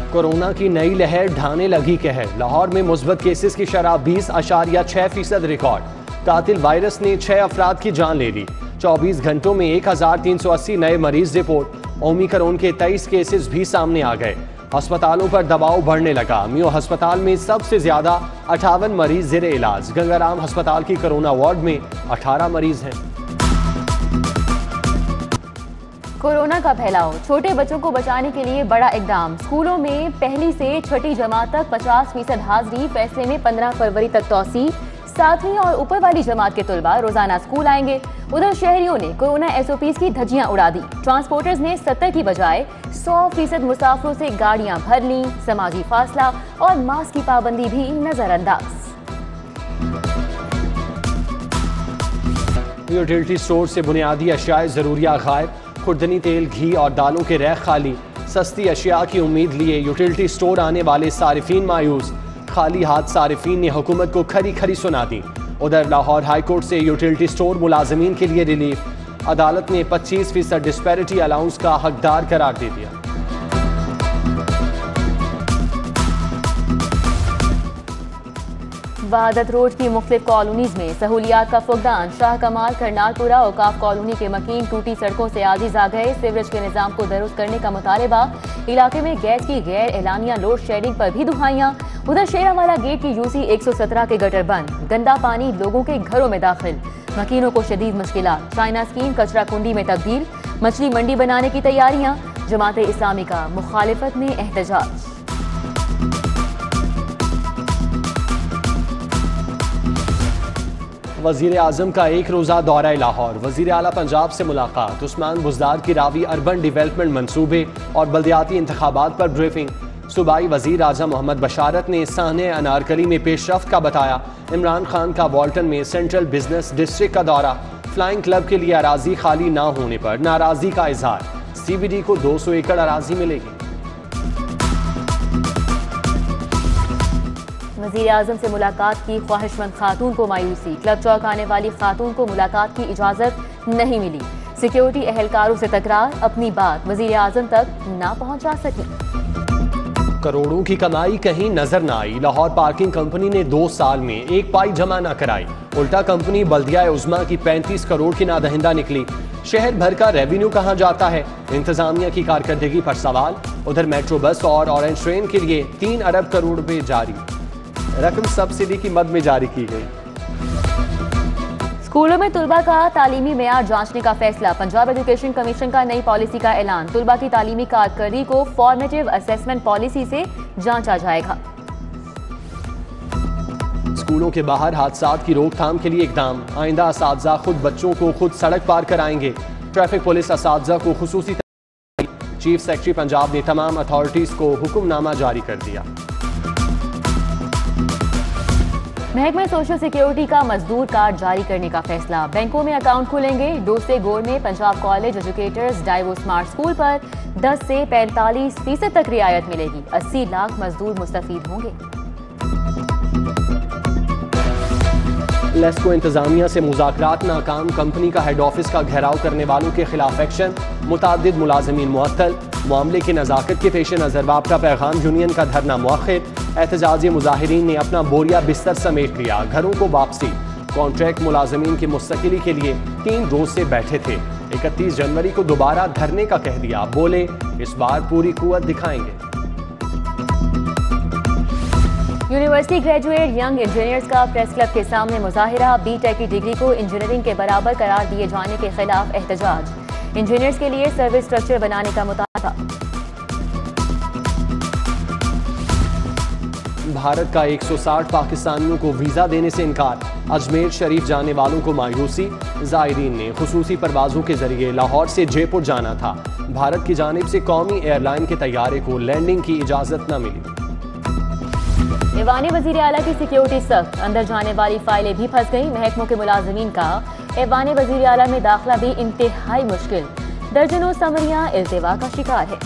Corona की नई लहर ढाने लगी कहर। लाहौर में मुस्बत केसेस की शरह 20.6% रिकॉर्ड। कातिल वायरस ने 6 अफराद की जान ले ली। 24 घंटों में 1380 नए मरीज रिपोर्ट। ओमिक्रॉन के 23 केसेस भी सामने आ गए। अस्पतालों पर दबाव बढ़ने लगा। मियो अस्पताल में सबसे ज्यादा 58 मरीज ज़ेर इलाज। गंगाराम अस्पताल की कोरोना वार्ड में 18 मरीज हैं। कोरोना का फैलाव, छोटे बच्चों को बचाने के लिए बड़ा इकदाम। स्कूलों में पहली से छठी जमात तक 50% हाजिरी, फैसले में 15 फरवरी तक तौसी। 7वीं और ऊपर वाली जमात के तुलबा रोजाना स्कूल आएंगे। उधर शहरियों ने कोरोना SOPs की धज्जियां उड़ा दी। ट्रांसपोर्टर्स ने 70 की बजाय 100% मुसाफिरों से गाड़ियां भर लीं। समाजी फासला और मास्क की पाबंदी भी नजरअंदाज। यूटिलिटी स्टोर से बुनियादी अशिया ज़रूरिया गायब। खुर्दनी तेल, घी और दालों के रैक खाली। सस्ती अशिया की उम्मीद लिए यूटिलिटी स्टोर आने वाले सारिफीन मायूस। खाली हाथ सारिफीन ने हुकूमत को खरी खरी सुना दी। उधर लाहौर हाई कोर्ट से यूटिलिटी स्टोर मुलाजमीन के लिए रिलीफ। अदालत ने 25% डिस्पैरिटी अलाउंस का हकदार करार दे दिया। वहादत रोड की मुख्तलिफ कॉलोनीज में सहूलियात का फुकदान। शाह कमाल, करनालपुरा, औकाफ कॉलोनी के मकीन टूटी सड़कों से आजिज आ गए। सीवरेज के निजाम को दुरुस्त करने का मुतालबा। इलाके में गैस की गैर एलानिया लोड शेडिंग पर भी दुहाइयां। उधर शेरावाला गेट की UC 117 के गटर बंद। गंदा पानी लोगों के घरों में दाखिल। मकीनों को शदीद मुश्किलात। चाइना स्कीम कचरा कुंडी में तब्दील। मछली मंडी बनाने की तैयारियां। जमात इस्लामी का मुखालिफत में एहतजाज। वज़ीर आज़म का एक रोज़ा दौरा लाहौर। वज़ीर आला पंजाब से मुलाकात। उस्मान बुज़दार की रावी अर्बन डेवलपमेंट मंसूबे और बल्दियाती इंतखाबात पर ब्रीफिंग। सूबाई वज़ीर राजा मोहम्मद बशारत ने साहने अनारकली में पेशरफ्त का बताया। इमरान खान का वॉल्टन में सेंट्रल बिजनेस डिस्ट्रिक्ट का दौरा। फ्लाइंग क्लब के लिए अराजी खाली ना होने पर नाराज़गी का इजहार। CBD को 200 एकड़ अराजी मिलेगी। वज़ीर आज़म से मुलाकात की ख्वाहिशमंद खातून को मायूसी। क्लब चौक आने वाली खातून को मुलाकात की इजाज़त नहीं मिली। सिक्योरिटी एहलकारों से तकरार। अपनी बात वज़ीर आज़म तक ना पहुंचा सकी। करोड़ों की कमाई कहीं नजर न आई। लाहौर पार्किंग कंपनी ने 2 साल में एक पाई जमा न कराई। उल्टा कंपनी बल्दिया उज़्मा की 35 करोड़ की नादहिंदा निकली। शहर भर का रेवेन्यू कहाँ जाता है? इंतजामिया की कारकर्दगी पर सवाल। उधर मेट्रो बस और ऑरेंज ट्रेन के लिए 3 अरब करोड़ रुपए जारी। रकम सब्सिडी की मद में जारी की गई। स्कूलों में तुलबा का तालीमी मेयार जांचने का फैसला। पंजाब एजुकेशन कमीशन का नई पॉलिसी का ऐलान। तुलबा की तालीमी कारकर्दगी को फॉर्मेटिव असेसमेंट पॉलिसी से जांचा जाएगा। स्कूलों के बाहर हादसात की रोकथाम के लिए इकदाम। आइंदा असातिज़ा खुद बच्चों को खुद सड़क पार कराएंगे। ट्रैफिक पुलिस असातिज़ा को खुसूसी। चीफ सेक्रेटरी पंजाब ने तमाम अथॉरिटीज को हुक्मनामा जारी कर दिया। महकमे सोशल सिक्योरिटी का मजदूर कार्ड जारी करने का फैसला। बैंकों में अकाउंट खुलेंगे। डोसे गोर में Punjab college educators Daewoo smart school पर 10 से 45% तक रियायत मिलेगी। 80 लाख मजदूर मुस्तफीद होंगे। लेस्को इंतजामिया से मुज़ाकरात नाकाम। कंपनी का हेड ऑफिस का घेराव करने वालों के खिलाफ एक्शन। मुतादिद मुलाजमीन मुअत्तल। मामले की नज़ाकत के पेश नज़र वापटा पैगाम यूनियन का धरना मुअख्खर। एहतजाजी मुजाहिरीन ने अपना बोरिया बिस्तर समेट लिया। घरों को वापसी। कॉन्ट्रैक्ट मुलाजमीन की मुस्तकिली के लिए 3 रोज से बैठे थे। 31 जनवरी को दोबारा धरने का कह दिया। बोले इस बार पूरी कुव्वत दिखाएंगे। यूनिवर्सिटी ग्रेजुएट यंग इंजीनियर्स का प्रेस क्लब के सामने मुजाहिरा। BTech की डिग्री को इंजीनियरिंग के बराबर करार दिए जाने के खिलाफ एहतजाज। इंजीनियर्स के लिए सर्विस स्ट्रक्चर बनाने का मुतालबा। भारत का 160 पाकिस्तानियों को वीजा देने से इनकार। अजमेर शरीफ जाने वालों को मायूसी। ज़ायरीन ने खुसूसी परवाजों के जरिए लाहौर से जयपुर जाना था। भारत की जानिब से कौमी एयरलाइन के तैयारे को लैंडिंग की इजाजत न मिली। ऐवान वज़ीर आला की सिक्योरिटी सख्त। अंदर जाने वाली फाइलें भी फंस गई। महकमों के मुलाजमीन का ऐवान वज़ीर आला में दाखिला भी इंतहाई मुश्किल। दर्जनों समरियां इल्तिवा का शिकार है।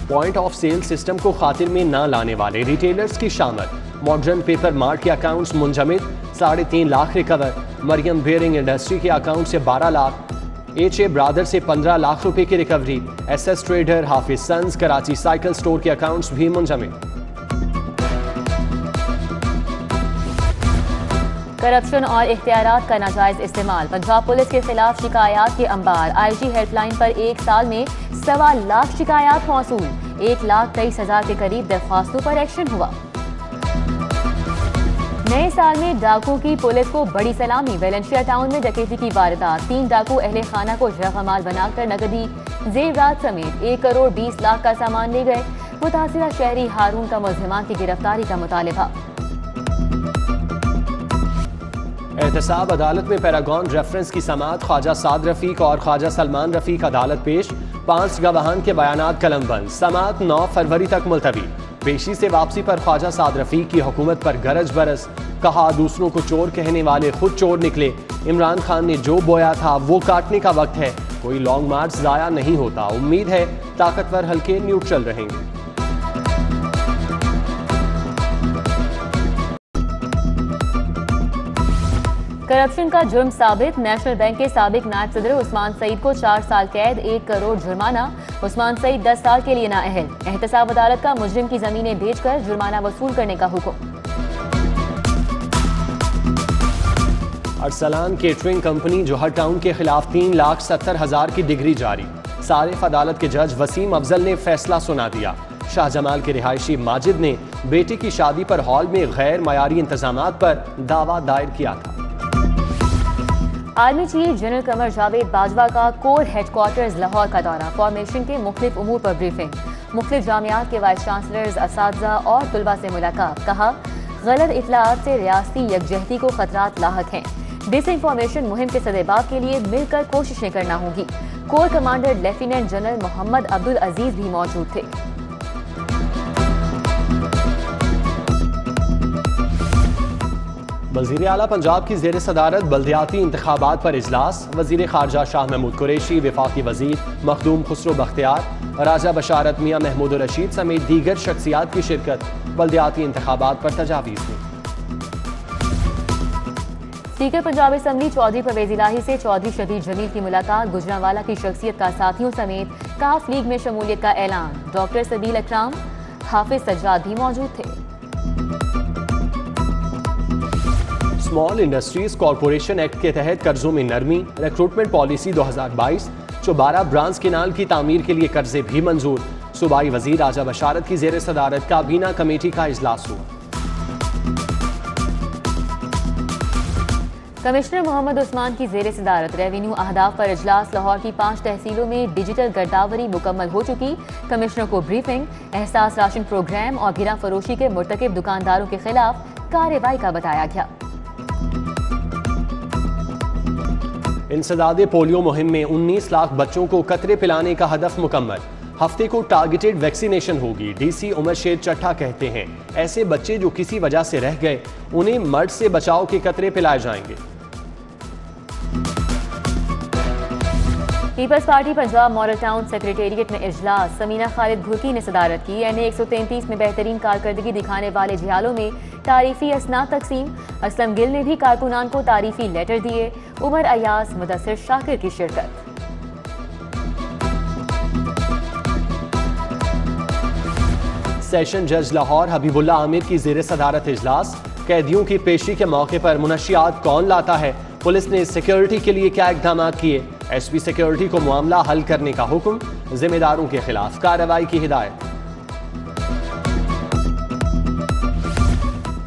पॉइंट ऑफ सेल सिस्टम को खातिर में न लाने वाले रिटेलर्स की शामत। मॉडर्न पेपर मार्ट के अकाउंट्स मुंजमद। 3.5 lakh recover. Mariam bearing industry के अकाउंट से 12 लाख। HA ब्रादर से 15 लाख रुपए की रिकवरी। SS ट्रेडर हाफिज सन्स कराची साइकिल स्टोर के अकाउंट्स भी मुंजमद। करप्शन और इख्तियारात का नाजायज इस्तेमाल, पंजाब पुलिस के खिलाफ शिकायत के अंबार। IG हेल्पलाइन पर एक साल में 1.25 लाख शिकायत मौसूल, 1,23,000 के करीब दरख्वास्तों पर एक्शन हुआ। नए साल में डाकुओं की पुलिस को बड़ी सलामी, वेलेंशिया टाउन में डकैती की वारदात। 3 डाकू अहले खाना को जगमाल बनाकर नकदी, जेवरात समेत 1 करोड़ 20 लाख का सामान ले गए। मुतासिरा शहरी हारून का मुल्जिमान की गिरफ्तारी का मुतालिबा। एहतसाब अदालत में पैरागॉन रेफरेंस की समाअत, ख्वाजा साद रफीक और ख्वाजा सलमान रफीक अदालत पेश। 5 गवाहान के बयानात कलमबंद, समाअत 9 फरवरी तक मुलतवी। पेशी से वापसी पर ख्वाजा साद रफीक की हुकूमत पर गरज बरस, कहा दूसरों को चोर कहने वाले खुद चोर निकले। इमरान खान ने जो बोया था वो काटने का वक्त है, कोई लॉन्ग मार्च जाया नहीं होता। उम्मीद है ताकतवर हल्के न्यूट्रल रहेंगे। करप्शन का जुर्म साबित, नेशनल बैंक के साबिक नायब सदर उस्मान सईद को 4 साल कैद, 1 करोड़ जुर्माना। उस्मान सईद 10 साल के लिए नाअहल। एहतसाब अदालत का मुजरिम की जमीनें बेचकर जुर्माना वसूल करने का हुक्म। अरसलान केटरिंग कंपनी जोहर टाउन के खिलाफ 3,70,000 की डिग्री जारी। सारिफ अदालत के जज वसीम अफजल ने फैसला सुना दिया। शाहजमाल के रिहायशी माजिद ने बेटे की शादी पर हॉल में गैर मयारी इंतजामात पर दावा दायर किया था। Army chief general Qamar Javed Bajwa का कोर हेडक्वार्टर्स लाहौर का दौरा। फॉर्मेशन के मुख्तलिफ उमूर पर ब्रीफिंग। मुख्तलिफ जामियात के वाइस चांसलर्स, असातिज़ा और तुलबा से मुलाकात। कहा गलत इत्तलाआत से रियासती यकजहती को खतरात लाहक हैं। डिस इंफॉर्मेशन मुहिम के सदेबाब के लिए मिलकर कोशिशें करना होगी। Core commander lieutenant general Mohammad Abdul Aziz भी मौजूद थे। वज़ीर आला पंजाब की ज़ेर सदारत बल्दियाती इंतखाबात पर इजलास। वज़ीर खारजा शाह महमूद कुरैशी, वफाकी वज़ीर मखदूम खुसरो बख्तियार, राजा बशारत मियाँ महमूद रशीद समेत दीगर शख्सियात की शिरकत। बल्दियाती इंतखाबात पर तजावीज़ में स्पीकर पंजाब असम्बली चौधरी परवेज इलाही से चौधरी शबीर जमील की मुलाकात। गुजरांवाला की शख्सियत का साथियों समेत काफ लीग में शमूलियत का ऐलान। डॉक्टर सबील अकराम, हाफिज सज्जाद भी मौजूद थे। स्मॉल इंडस्ट्रीज कॉरपोरेशन एक्ट के तहत कर्जों में नरमी। Recruitment policy 2022। 12 ब्रांच केनाल की तामीर के लिए कर्जे भी मंजूर। सूबाई वजीर राजा बशारत की जेर सदारत काबीना कमेटी का इजलास हुआ। कमिश्नर मोहम्मद उस्मान की जेर सदारत रेवेन्यू अहदाफ पर इजलास। लाहौर की 5 तहसीलों में डिजिटल गर्दावरी मुकम्मल हो चुकी। कमिश्नर को ब्रीफिंग। एहसास राशन प्रोग्राम और गिरा फरोशी के मुर्तकिब दुकानदारों के खिलाफ कार्रवाई का बताया गया। इंसदादे पोलियो मुहिम में 19 लाख बच्चों को कतरे पिलाने का हदफ मुकम्मल। हफ्ते को टारगेटेड वैक्सीनेशन होगी। DC उमर शेर चट्टा कहते हैं ऐसे बच्चे जो किसी वजह से रह गए उन्हें मर्ड से बचाव के कतरे पिलाए जाएंगे। Peoples Party Punjab Model Town secretariat में इजलास। समीना खालिद घुरकी ने सदारत की। NA 133 में बेहतरीन कारकर्दगी दिखाने वाले जियालों में तारीफी असनाद तकसीम। असलम गिल ने भी कारकुनान को तारीफी लेटर दिए। उमर अयास, मुदस्सिर शाकिर की शिरकत। सेशन जज लाहौर हबीबुल्ला आमिर की जेर सदारत इजलास। कैदियों की पेशी के मौके पर मुनशियात कौन लाता है, पुलिस ने सिक्योरिटी के लिए क्या इकदाम किए। SP सिक्योरिटी को मामला हल करने का हुक्म। जिम्मेदारों के खिलाफ कार्रवाई की हिदायत।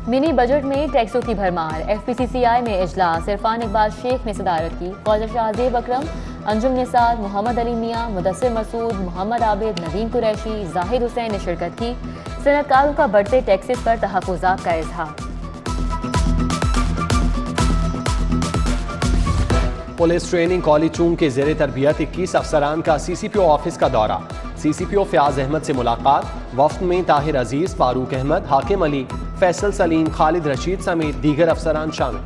मिनी बजट में टैक्सों की भरमार। FPCCI में इजलास। इरफान इकबाल शेख ने सदारत की। ख्वाजा शाहजेब अकरम, अंजुम निसार, मोहम्मद अली मियाँ, मुदस्सिर मसूद, मोहम्मद आबिद, नदीम कुरैशी, जाहिद हुसैन ने शिरकत की। सनतकारों का बढ़ते टैक्सेस पर तहफ़्फ़ुज़ात का इजहार। पुलिस ट्रेनिंग कॉलेज चूंग के जेर तरबियत 21 अफसरान का CCPO ऑफिस का दौरा। CCPO फयाज अहमद से मुलाकात। वफ्द में ताहिर अजीज, फारूक अहमद, हाकिम अली, फैसल सलीम, खालिद रशीद समेत दीगर अफसरान शामिल।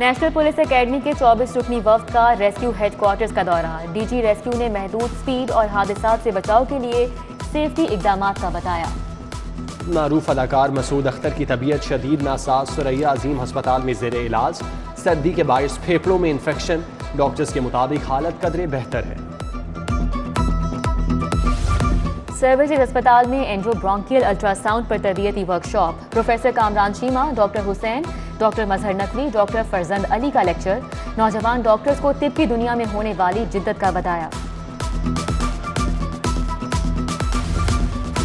नेशनल पुलिस एकेडमी के 24 रुकनी वफ्द का रेस्क्यू हेडक्वार्टर्स का दौरा। DG रेस्क्यू ने महदूद स्पीड और हादसात से बचाव के लिए सेफ्टी इकदामात का बताया। मारूफ अदाकार मसूद अख्तर की तबीयत शदीद नासाज सुरैया अजीम हस्पताल में ज़ेर इलाज। सर्दी के बायस फेफड़ों में इन्फेक्शन। डॉक्टर्स के मुताबिक हालत कदरे बेहतर है। सर्विसेज अस्पताल में एंड्रोब्रोंकियल अल्ट्रासाउंड पर तरबियती workshop. Professor Kamran Cheema, doctor Hussain, doctor Mazhar Naqvi, doctor Farzand Ali का लेक्चर। नौजवान डॉक्टर्स को तिब की दुनिया में होने वाली जिद्दत का बताया।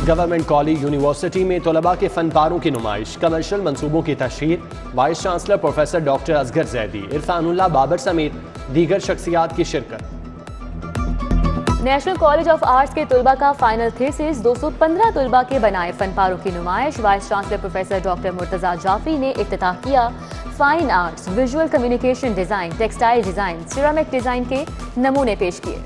गवर्नमेंट कॉलेज यूनिवर्सिटी में तलबा के फन पारों की नुमाइश। कमर्शियल मंसूबों की तशहीर। Vice chancellor professor doctor Asghar Zaidi, Irfanullah Babar समेत दीगर शख्सियात की शिरकत। नेशनल कॉलेज ऑफ आर्ट्स के तलबा का फाइनल थीसिस 215 तलबा के बनाए फन पारों की नुमाइश। Vice chancellor professor doctor Murtaza Jafri ने इफ्तिताह किया। Fine arts, visual communication design, textile design, ceramic design के नमूने पेश किए।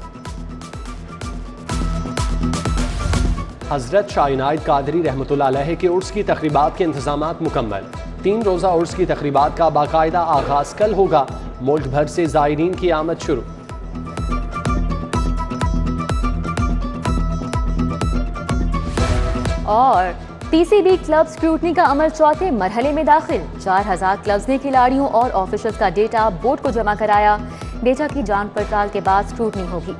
हजरत शाह इनायत कादरी रहमतुल्लाह अलैह के उर्स की तकरीबात के इंतजामात मुकम्मल। 3 रोज़ा उर्स की तकरीबात का बाकायदा आगाज कल होगा। मुल्क भर से ज़ायरीन की आमद शुरू। और पीसीबी क्लब स्क्रूटनी का अमल चौथे मरहले में दाखिल। 4000 क्लब्स ने खिलाड़ियों और ऑफिशियल्स का डेटा बोर्ड को जमा कराया। डेटा की जांच पड़ताल के बाद स्क्रूटनी होगी।